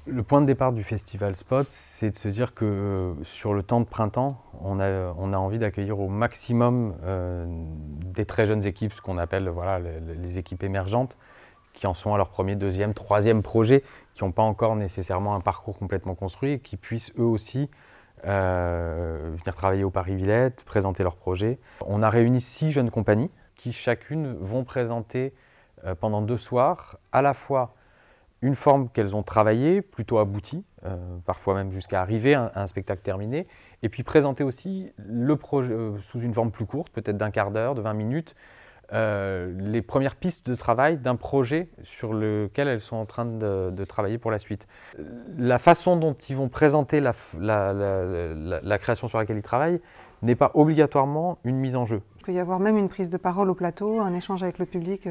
Le point de départ du festival Spot, c'est de se dire que sur le temps de printemps, on a envie d'accueillir au maximum des très jeunes équipes, ce qu'on appelle voilà, les équipes émergentes, qui en sont à leur premier, deuxième, troisième projet, qui n'ont pas encore nécessairement un parcours complètement construit et qui puissent eux aussi venir travailler au Paris-Villette, présenter leurs projets. On a réuni 6 jeunes compagnies qui chacune vont présenter pendant 2 soirs à la fois une forme qu'elles ont travaillée, plutôt aboutie, parfois même jusqu'à arriver à un spectacle terminé, et puis présenter aussi le projet sous une forme plus courte, peut-être d'un quart d'heure, de 20 minutes, les premières pistes de travail d'un projet sur lequel elles sont en train de travailler pour la suite. La façon dont ils vont présenter la création sur laquelle ils travaillent n'est pas obligatoirement une mise en jeu. Il peut y avoir même une prise de parole au plateau, un échange avec le public.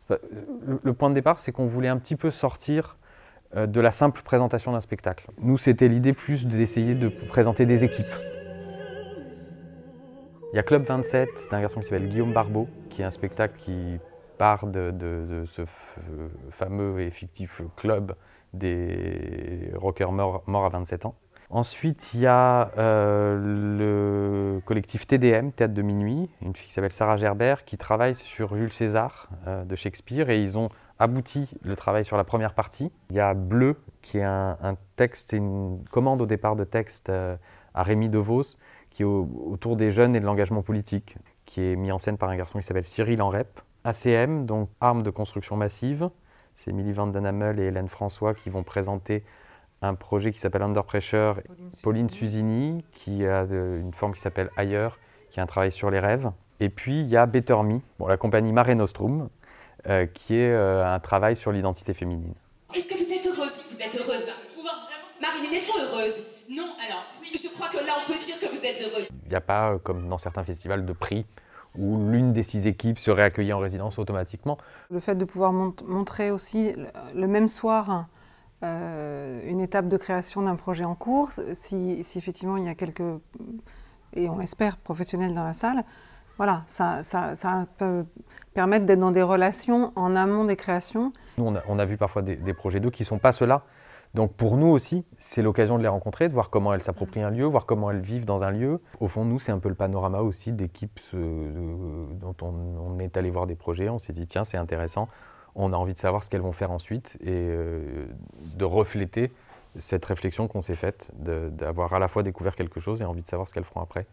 Le point de départ, c'est qu'on voulait un petit peu sortir de la simple présentation d'un spectacle. Nous, c'était l'idée plus d'essayer de présenter des équipes. Il y a Club 27 d'un garçon qui s'appelle Guillaume Barbeau, qui est un spectacle qui part de ce fameux et fictif club des rockers morts à 27 ans. Ensuite, il y a le collectif TDM, Théâtre de Minuit, une fille qui s'appelle Sarah Gerbert, qui travaille sur Jules César de Shakespeare, et ils ont abouti le travail sur la première partie. Il y a Bleu, qui est un texte, une commande au départ de texte à Rémi DeVos, qui est autour des jeunes et de l'engagement politique, qui est mis en scène par un garçon qui s'appelle Cyril Enrep. ACM, donc Armes de construction massive, c'est Émilie Van Den Hamel et Hélène François qui vont présenter un projet qui s'appelle Under Pressure. Pauline Susini, qui a une forme qui s'appelle Ailleurs, qui a un travail sur les rêves. Et puis il y a Better Me, la compagnie Mare Nostrum, qui est un travail sur l'identité féminine. Est-ce que vous êtes heureuse? Vous êtes heureuse là? Pouvoir vraiment... Marilyn, êtes-vous heureuse? Non, alors, oui, je crois que là on peut dire que vous êtes heureuse. Il n'y a pas, comme dans certains festivals, de prix où l'une des 6 équipes serait accueillie en résidence automatiquement. Le fait de pouvoir montrer aussi le même soir une étape de création d'un projet en cours, si effectivement il y a quelques, et on l'espère, professionnels dans la salle, voilà, ça peut permettre d'être dans des relations en amont des créations. Nous, on a vu parfois des projets d'eux qui ne sont pas ceux-là. Donc pour nous aussi, c'est l'occasion de les rencontrer, de voir comment elles s'approprient un lieu, voir comment elles vivent dans un lieu. Au fond, nous, c'est un peu le panorama aussi d'équipes dont on est allé voir des projets. On s'est dit, tiens, c'est intéressant, on a envie de savoir ce qu'elles vont faire ensuite et de refléter cette réflexion qu'on s'est faite, d'avoir à la fois découvert quelque chose et envie de savoir ce qu'elles feront après.